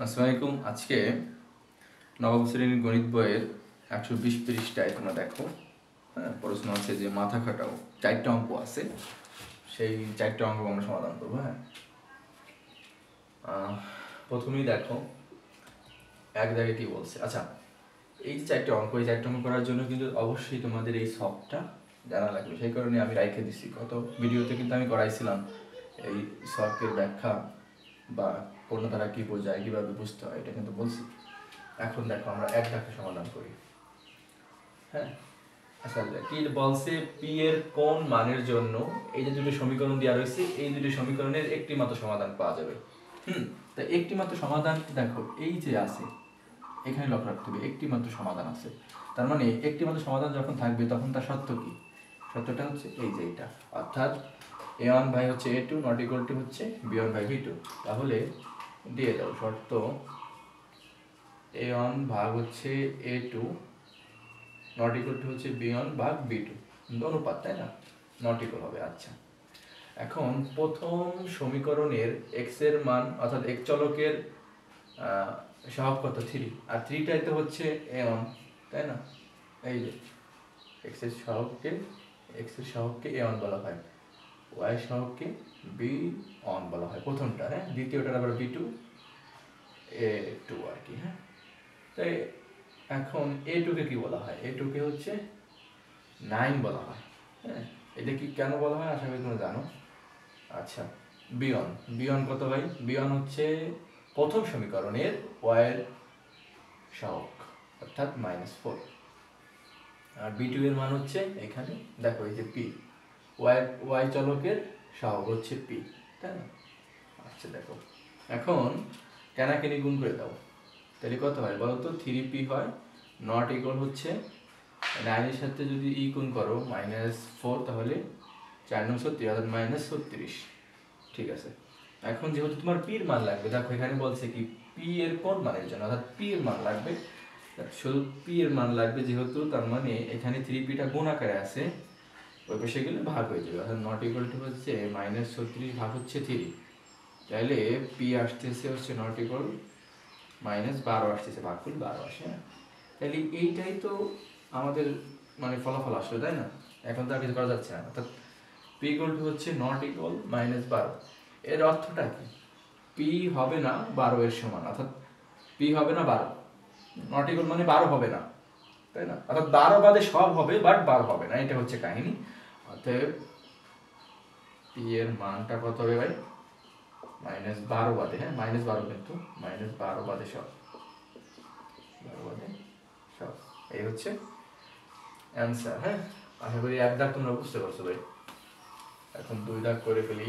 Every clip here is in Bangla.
আসসালামু আলাইকুম। আজকে নবম শ্রেণীর গণিত বইয়ের 120 পৃষ্ঠায় তোমরা দেখো। হ্যাঁ, প্রশ্ন আছে যে মাথা খাটাও, 4টা অঙ্ক আছে, সেই 4টা অঙ্ক আমরা সমাধান করবো। হ্যাঁ, প্রথমেই দেখো এক জায়গায় কি বলছে। আচ্ছা, এই যে 4টা অঙ্ক, এই 4টা অঙ্ক করার জন্য কিন্তু অবশ্যই তোমাদের এই সফটটা জানা লাগবে। সেই কারণে আমি রাইখে দিচ্ছি। গত ভিডিওতে কিন্তু আমি করাইছিলাম এই সফটের ব্যাখ্যা বা কোনো দ্বারা কী বোঝায়, কীভাবে বুঝতে হয়, এটা কিন্তু বলছি। এখন দেখো আমরা এক ধাপে সমাধান করি। হ্যাঁ, আচ্ছা, কি বলছে, পি এর কোন মানের জন্য এই যে দুটো সমীকরণ দেওয়া রয়েছে, এই দুটো সমীকরণের একটি মাত্র সমাধান পাওয়া যাবে। তা একটি মাত্র সমাধান দেখো এই যে আছে, এখানে লক্ষ্য রাখতে হবে একটি মাত্র সমাধান আছে। তার মানে একটি মাত্র সমাধান যখন থাকবে তখন তার সত্য কি? সত্যটা হচ্ছে এই যে এটা, অর্থাৎ a1 বাই হচ্ছে a2 নট ইকুয়াল টু হচ্ছে b1 বাই b2। তাহলে দিয়ে দাও শর্ত a1 ভাগ হচ্ছে a2 নট ইকুয়াল টু হচ্ছে b1 ভাগ b2, অনুপাত, তাই না? নট ইকুয়াল হবে। আচ্ছা, এখন প্রথম সমীকরণের x এর মান অর্থাৎ x চলকের সহগ কত? 3, আর 3টাই তো হচ্ছে a1, তাই না? এই যে x এর সহগকে a1 বলা হয়, y এর সহগকে b1 বলা হয় প্রথমটা। হ্যাঁ, দ্বিতীয়টার আবার b2 a2 আর কি। হ্যাঁ, তাই এখন a2 কে কি বলা হয়? a2 কে হচ্ছে 9 বলা হয়। হ্যাঁ, এটা কি কেন বলা হয় আশা করি তোমরা জানো। আচ্ছা, b1 কত ভাই? b1 হচ্ছে প্রথম সমীকরণের y এর সহগ অর্থাৎ -4, আর b2 এর মান হচ্ছে এখানে দেখো এই যে p, y চলকের সহগ হচ্ছে p, তাই না? আচ্ছা দেখো, এখন কেনাকানি গুণ করে দাও, তাহলে কত হয় বলো তো? 3p হয়, নট ইকুয়াল হচ্ছে 9 এর সাথে যদি ই গুণ করো -4, তাহলে 4 9 36 অর্থাৎ -36। ঠিক আছে, এখন যেহেতু তোমার পি এর মান লাগবে, দেখো এখানে বলছে কি পি এর কোন মানের জন্য, অর্থাৎ পি এর মান লাগবে, শুধু পি এর মান লাগবে যেহেতু, তার মানে এখানে 3p টা গুণ আকারে আছে, ওই পাশে গেলে ভাগ হয়ে যাবে, অর্থাৎ নট ইকুয়াল টু হচ্ছে -36 ভাগ হচ্ছে 3, তাহলে পি আসতেছে হচ্ছে নট ইকুয়াল -12 আসতেছে, ভাগ করলে 12 আসে। হ্যাঁ, তাহলে এইটাই তো আমাদের মানে ফলাফল আসলো, তাই না? এখন তো আর কিছু করা যাচ্ছে না, অর্থাৎ পি ইকুয়াল টু হচ্ছে নট ইকুয়াল -12। এর অর্থটা কি? পি হবে না 12 এর সমান, অর্থাৎ পি হবে না 12, নট ইকুয়াল মানে 12 হবে না, তাই না? অর্থাৎ 12 বাদে সব হবে বাট 12 হবে না, এটা হচ্ছে কাহিনী। অতএব পি এর মানটা কত হবে ভাই? -12 বাদে, হ্যাঁ -12 কিন্তু -12 বাদে সব, 12 বাদে সব, এই হচ্ছে অ্যান্সার। হ্যাঁ, আশা করি এক দাগ তোমরা বুঝতে পারছো ভাই। এখন 2 দাগ করে ফেলি।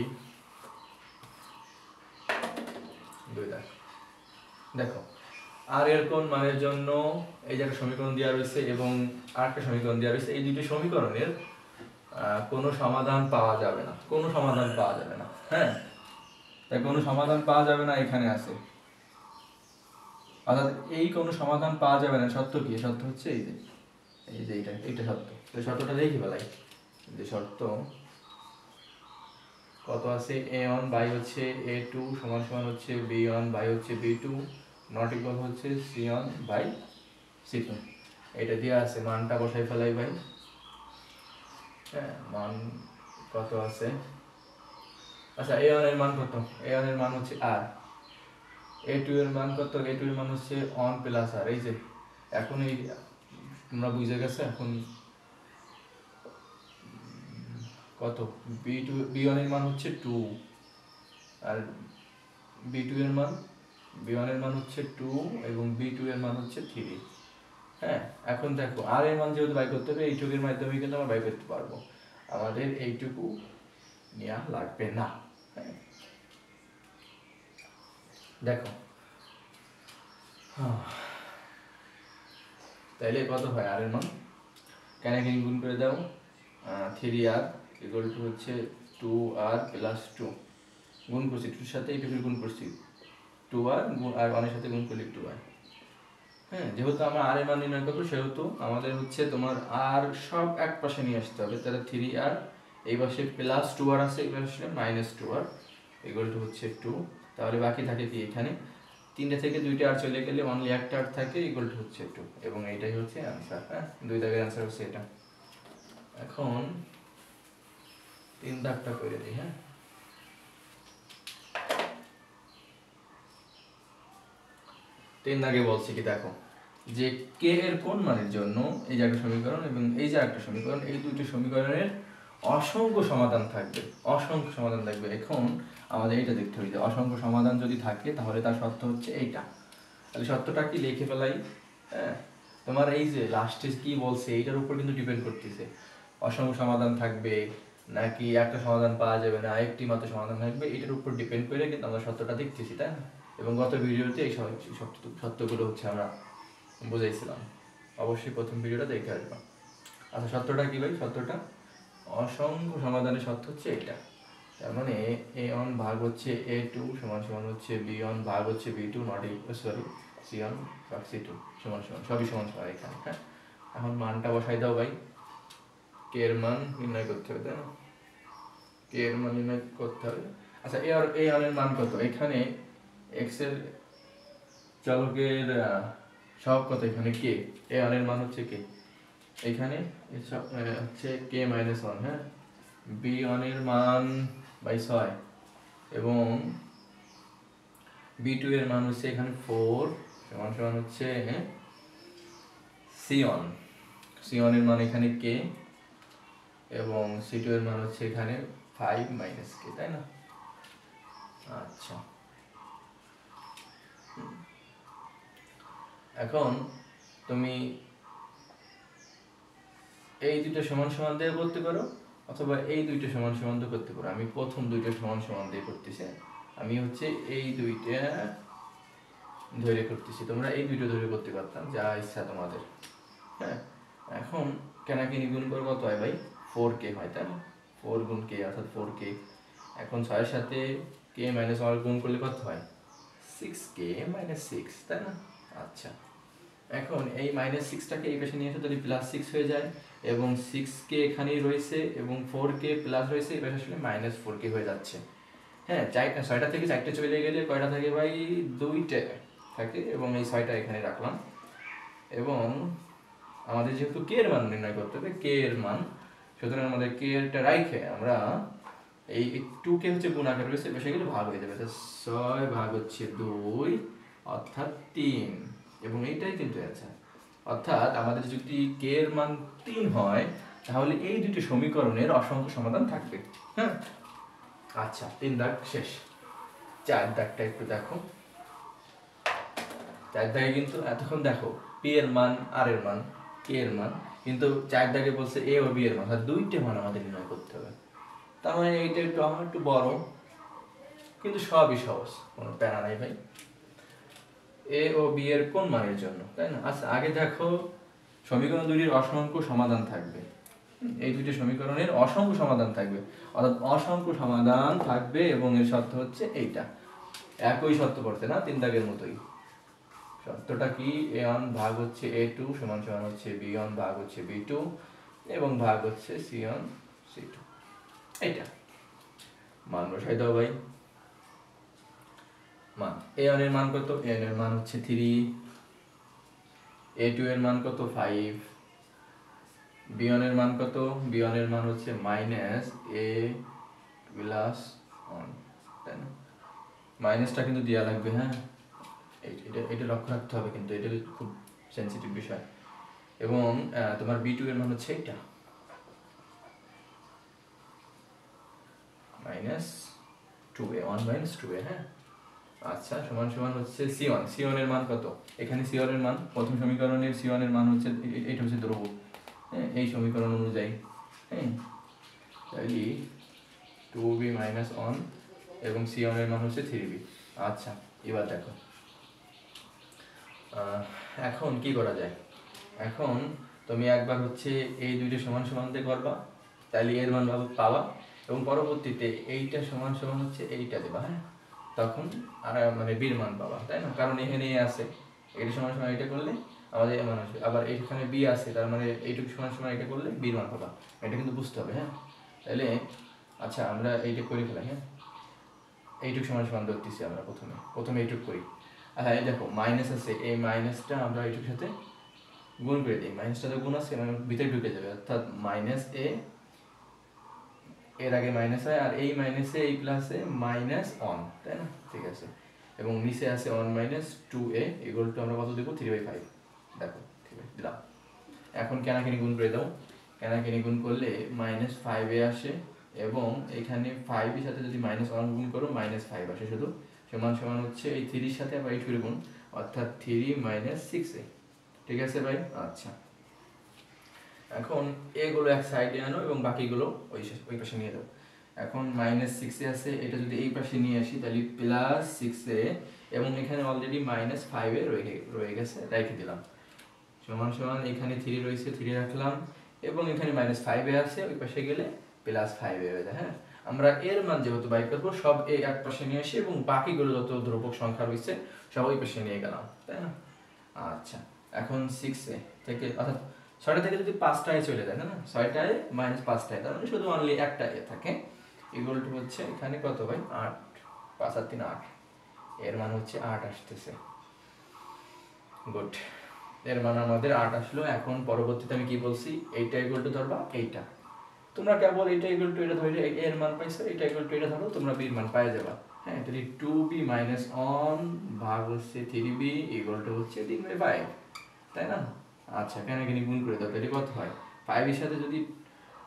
2 দাগ দেখো, আর এর কোন মানের জন্য এই যে একটা সমীকরণ দেওয়া রয়েছে এবং আরেকটা সমীকরণ দেওয়া রয়েছে, এই দুটি সমীকরণের কোনো সমাধান পাওয়া যাবে না, কোনো সমাধান পাওয়া যাবে না। হ্যাঁ, তাই কোনো সমাধান পাওয়া যাবে না এখানে আছে, অর্থাৎ এই কোনো সমাধান পাওয়া যাবে না। সত্য কি? সত্য হচ্ছে এই যে এইটা সত্য। তো শর্তটা দেখি বেলাই, যে শর্ত কত আছে, a1 বাই হচ্ছে a2 সমান সমান হচ্ছে b1 বাই হচ্ছে b2 নট ইকুয়াল হচ্ছে c1 বাই c2, এটা দিয়ে আছে, মানটা বসাই ফেলাই ভাই। হ্যাঁ, মান কত আছে? আচ্ছা, a1 এর মান কত? a1 এর মান হচ্ছে r, a2 এর মান কত? a2 এর মান হচ্ছে 1 প্লাস r। এই যে এখন এই তোমরা বুঝে গেছো এখন কত? b1 এর মান হচ্ছে 2, আর b1 এর মান হচ্ছে 2 এবং b2 এর মান হচ্ছে 3। হ্যাঁ, এখন দেখো আর এর মান যেহেতু বাই করতে হবে, এইটুকুর মাধ্যমে কিন্তু আমরা বাই করতে পারবো, আমাদের এইটুকু নেওয়া লাগবে না। হ্যাঁ, দেখো তাইলে কত হয় আর এর মান? কেন গুণ করে দাও, 3r ইকুয়াল টু হচ্ছে 2r প্লাস 2, গুণ করছি 2 সাথে এইটুকুর গুণ করছি 2r, আর 1 এর সাথে গুণ করলে 2r। হ্যাঁ, যেহেতু আমরা আর এর মান নির্ণয় করবো সেহেতু আমাদের হচ্ছে তোমার আর সব এক পাশে নিয়ে আসতে হবে, তাহলে 3r এই পাশে প্লাস 2r আছে, এই পাশে -2r ইকুয়াল টু হচ্ছে 2, তাহলে বাকি থাকে কি এখানে 3টা থেকে 2টা আর চলে গেলে অনলি একটা আর থাকে ইকুয়াল টু হচ্ছে 2 এবং এইটাই হচ্ছে অ্যান্সার। হ্যাঁ, 2 দাগের অ্যান্সার হচ্ছে এটা। এখন 3 দাগটা করে দিই। হ্যাঁ, 3 দাগে বলছি কি দেখো যে কে এর কোন মানের জন্য এই যে একটা সমীকরণ এবং এই যে একটা সমীকরণ, এই দুইটি সমীকরণের অসংখ্য সমাধান থাকবে, অসংখ্য সমাধান থাকবে। এখন আমাদের এটা দেখতে হবে যে অসংখ্য সমাধান যদি থাকে তাহলে তার শর্ত হচ্ছে এইটা। তাহলে শর্তটা কি লিখে ফেলাই। হ্যাঁ, তোমার এই যে লাস্টে কি বলছে এইটার উপর কিন্তু ডিপেন্ড করতেছে, অসংখ্য সমাধান থাকবে নাকি একটা সমাধান পাওয়া যাবে না, একটি মাত্র সমাধান থাকবে, এটার উপর ডিপেন্ড করে কিন্তু আমরা শর্তটা দেখতেছি, তাই না? এবং গত ভিডিওতে এই সত্যগুলো হচ্ছে আমরা বুঝাইছিলাম, অবশ্যই প্রথম ভিডিওটা দেখে আসবো। আচ্ছা, সত্যটা কি ভাই? সত্যটা অসংখ্য সমাধানের সত্য হচ্ছে এটা। তার মানে a1 ভাগ হচ্ছে a2 সমান সমান হচ্ছে b1 ভাগ হচ্ছে b2 নট সরি c1 ভাগ c2 সমান সমান সবই সমান সমান এখানে। হ্যাঁ, এখন মানটা বসাই দাও ভাই, কে এর মান নির্ণয় করতে হবে, তাই না? কে এর মান নির্ণয় করতে হবে। আচ্ছা, এ এর মান কত? এখানে x এর চলকের সহগ কত? এখানে কে, এ এর মান হচ্ছে কে, এখানে হচ্ছে কে মাইনাস 1। হ্যাঁ, b1 এর মান বাই 6 এবং b2 এর মান হচ্ছে এখানে 4 সমান সমান হচ্ছে c1। c1 এর মান এখানে k এবং c2 এর মান হচ্ছে এখানে 5 মাইনাস k, তাই না? আচ্ছা, এখন তুমি এই দুটো সমান সমান দিয়ে করতে পারো অথবা এই দুইটা সমান সমান দিয়ে করতে পারো। আমি প্রথম দুইটা সমান সমান দিয়ে করতেছি, আমি হচ্ছে এই দুইটা ধরে করতেছি, তোমরা এই দুইটা ধরে করতে পারতাম, যা ইচ্ছা তোমাদের। হ্যাঁ, এখন কেনাকে গুণ করে কত হয় ভাই? 4k হয়, তাই না? 4 গুণ k অর্থাৎ 4k। এখন 6 এর সাথে k মাইনাস 1 গুণ করলে কত হয়? 6k মাইনাস 6, তাই না? আচ্ছা, এখন এই মাইনাস 6টাকে এই পাশে নিয়ে এসে যদি প্লাস 6 হয়ে যায় এবং 6k এখানেই রয়েছে এবং 4k প্লাস রয়েছে, এই পাশে আসলে মাইনাস 4k হয়ে যাচ্ছে। হ্যাঁ, 6টা থেকে 4টে চলে গেলে কয়টা থাকে ভাই? 2টে থাকে এবং এই 6টা এখানে রাখলাম। এবং আমাদের যেহেতু কে এর মান নির্ণয় করতে হবে, কে এর মান, সুতরাং আমাদের কে এরটা রাইখে আমরা এই 2k হচ্ছে গুণ আকারে রয়েছে, বেশি গেলে ভাগ হয়ে যাবে, 6 ভাগ হচ্ছে 2 অর্থাৎ 3 এবং এইটাই কিন্তু অ্যান্সার। অর্থাৎ আমাদের যদি কে এর মান 3 হয় তাহলে এই দুটি সমীকরণের অসংখ্য সমাধান থাকবে। হ্যাঁ, আচ্ছা, 3 দাগ শেষ। 4 দাগটা একটু দেখো। 4 দাগে কিন্তু এতক্ষণ দেখো পি এর মান, আর এর মান, কে এর মান, কিন্তু 4 দাগে বলছে এ ও বি এর মান, অর্থাৎ দুইটা মান আমাদের নির্ণয় করতে হবে। তার মানে এইটা একটু বড়, কিন্তু সবই সহজ, কোনো প্যারা নাই ভাই। এ ও বি এর কোন মানের জন্য, তাই না? আচ্ছা, আগে দেখো সমীকরণ দুটির অসংখ্য সমাধান থাকবে। এই দুটি সমীকরণের অসংখ্য সমাধান থাকবে, অর্থাৎ অসংখ্য সমাধান থাকবে এবং এর শর্ত হচ্ছে এইটা। একই শর্ত পড়ছে না, 3 দাগের মতোই। শর্তটা কি? a1 ভাগ হচ্ছে a2 সমান সমান হচ্ছে b1 ভাগ হচ্ছে b2 এবং ভাগ হচ্ছে c1 c2। এইটা মান বসাই দাও ভাই। মান a1 এর মান কত? a1 এর মান হচ্ছে 3, a2 এর মান কত? 5, b1 এর মান কত? b1 এর মান হচ্ছে মাইনাস a প্লাস 1, তাই না? মাইনাসটা কিন্তু দেওয়া লাগবে। হ্যাঁ, এটা লক্ষ্য রাখতে হবে, কিন্তু এটা খুব সেন্সিটিভ বিষয়। এবং তোমার b2 এর মান হচ্ছে এটা মাইনাস 2a, 1 মাইনাস 2a। হ্যাঁ, আচ্ছা, সমান সমান হচ্ছে c1। c1 এর মান কত? এখানে c1 এর মান, প্রথম সমীকরণের c1 এর মান হচ্ছে এটা হচ্ছে ধ্রুবক। হ্যাঁ, এই সমীকরণ অনুযায়ী। হ্যাঁ, তাহলে 2b মাইনাস 1 এবং c1 এর মান হচ্ছে 3b। আচ্ছা, এবার দেখো এখন কি করা যায়। এখন তুমি একবার হচ্ছে এই দুইটা সমান সমান দিয়ে করবা, তাহলে এর মান পাবা এবং পরবর্তীতে এইটা সমান সমান হচ্ছে এইটা দেবা। হ্যাঁ, তখন আর মানে বির মান পাবা, তাই না? কারণ এখানে এ আছে, এটা সমান সমান এটা করলে আমাদের এ মান আসবে, আবার এখানে বি আছে, তার মানে এইটুকু সমান সমান এটা করলে বির মান পাবা। এটা কিন্তু বুঝতে হবে। হ্যাঁ, তাহলে আচ্ছা, আমরা এইটা করে ফেলাই। হ্যাঁ, এইটুকু সমান সমান ধরতেছি আমরা, প্রথমে এইটুকু করি। হ্যাঁ এই দেখো মাইনাস আছে, এই মাইনাসটা আমরা এটার সাথে গুণ করে দিই, মাইনাসটা তো গুণ আছে মানে ভিতরে ঢুকে যাবে, অর্থাৎ মাইনাস এ এর আগে মাইনাস হয়, আর এই মাইনাসে এই প্লাসে মাইনাস অন, তাই না? ঠিক আছে, এবং নিচে আছে 1 মাইনাস 2a ইকুয়াল টু আমরা কত দেবো 3/5, দেখো ঠিক আছে দিলাম। এখন কেনাকানি গুণ করে দাও, কেনাকানি গুণ করলে মাইনাস 5a আসে, এবং এখানে 5 এর সাথে যদি -1 গুণ করো -5 আসে শুধু, সমান সমান হচ্ছে এই 3 এর সাথে আবার 8 করে গুণ, অর্থাৎ 3 - 6a। ঠিক আছে ভাই? আচ্ছা, এখন এগুলো এক সাইডে আনো এবং বাকিগুলো ওই পাশে নিয়ে যাও। এখন -6a আছে, এটা যদি এই পাশে নিয়ে আসি তাহলে +6a, এবং এখানে অলরেডি -5a রয়ে গেছে, রেখে দিলাম, সমান সমান এখানে 3 রয়েছে, 3 রাখলাম, এবং এখানে -5a আছে, ওই পাশে গেলে +5a হয়ে যায়। হ্যাঁ, আমরা এর মান যেহেতু বাইর করবো সব এই এক পাশে নিয়ে আসি, এবং বাকিগুলো যত ধ্রুবক সংখ্যা রয়েছে সব ওই পাশে নিয়ে গেলাম, তাই না? আচ্ছা, এখন 6a থেকে, অর্থাৎ 6টা থেকে যদি 5টায় চলে যায়, না 6টায় -5টায়, তার মানে শুধু অনলি একটা এ থাকে, ইকুয়াল টু হচ্ছে এখানে কত ভাই 8, 5 আর 3 8, এর মান হচ্ছে 8 আসতেছে। গুড, এর মান আমাদের 8 আসলো। এখন পরবর্তীতে আমি কি বলছি, এইটা ইকুয়াল টু ধরবা এইটা, তোমরা কেবল এইটা ইকুয়াল টু এটা ধরে এর মান পাইছো, এটা ইকুয়াল টু এটা ধরো, তোমরা b এর মান পাই যাবা। হ্যাঁ, তাহলে 2b - 1 ভাগ হচ্ছে 3b ইকুয়াল টু হচ্ছে 3/5, তাই না? আচ্ছা, কেন গুণ করে দাও, তাহলে কত হয়, 5 এর সাথে যদি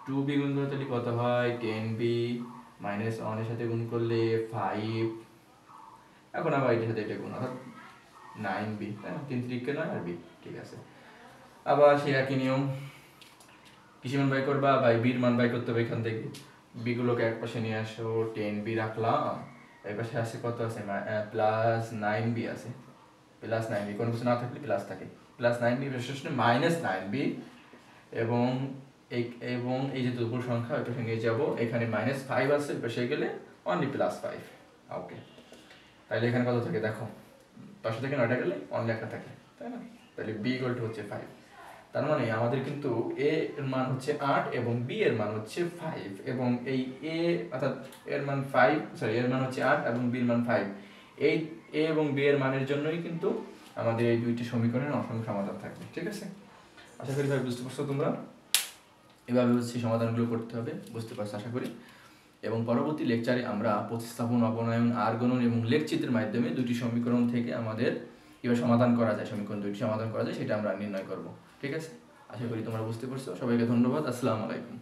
2b গুণ করো তাহলে কত হয় 10b, -1 এর সাথে গুণ করলে 5, এখন আবার এটার সাথে এটা গুণ, অর্থাৎ 9b, তাই না? 3 3 9 আর b। ঠিক আছে, আবার সেই একই নিয়ম, কিসের মান বাই করবা ভাই, বির মান বাই করতে হবে। এখান থেকে বি গুলোকে এক পাশে নিয়ে আসো, 10b রাখলাম, এই পাশে আছে কত আছে +9b আছে, +9b, কোনো কিছু না থাকলে প্লাস থাকে, +9b বিশেষ -9b, এবং এই যে দুপুর সংখ্যা ওইটা সঙ্গে যাব, এখানে -5 আছে, পাশে গেলে অনলি +5। ওকে, তাহলে এখানে কত থাকে দেখো, 5 থেকে 9টা গেলে অনলি একটা থাকে, তাই না? তাহলে b ইকুয়াল টু হচ্ছে 5, তার মানে আমাদের কিন্তু a এর মান হচ্ছে 8 এবং b এর মান হচ্ছে 5, এবং এই a অর্থাৎ এর মান 5, সরি এর মান হচ্ছে 8 এবং b এর মান 5, এই a এবং b এর মানের জন্যই কিন্তু আমাদের এই দুইটি সমীকরণের অসংখ্য সমাধান থাকবে। ঠিক আছে, আশা করি ভাই বুঝতে পারছো তোমরা, এভাবে হচ্ছে সমাধানগুলো করতে হবে, বুঝতে পারছো আশা করি। এবং পরবর্তী লেকচারে আমরা প্রতিস্থাপন, অবনয়ন, আর গুণন এবং লেখ চিত্রের মাধ্যমে দুটি সমীকরণ থেকে আমাদের কীভাবে সমাধান করা যায়, সমীকরণ দুইটি সমাধান করা যায় সেটা আমরা নির্ণয় করব। ঠিক আছে, আশা করি তোমরা বুঝতে পারছো। সবাইকে ধন্যবাদ, আসসালামু আলাইকুম।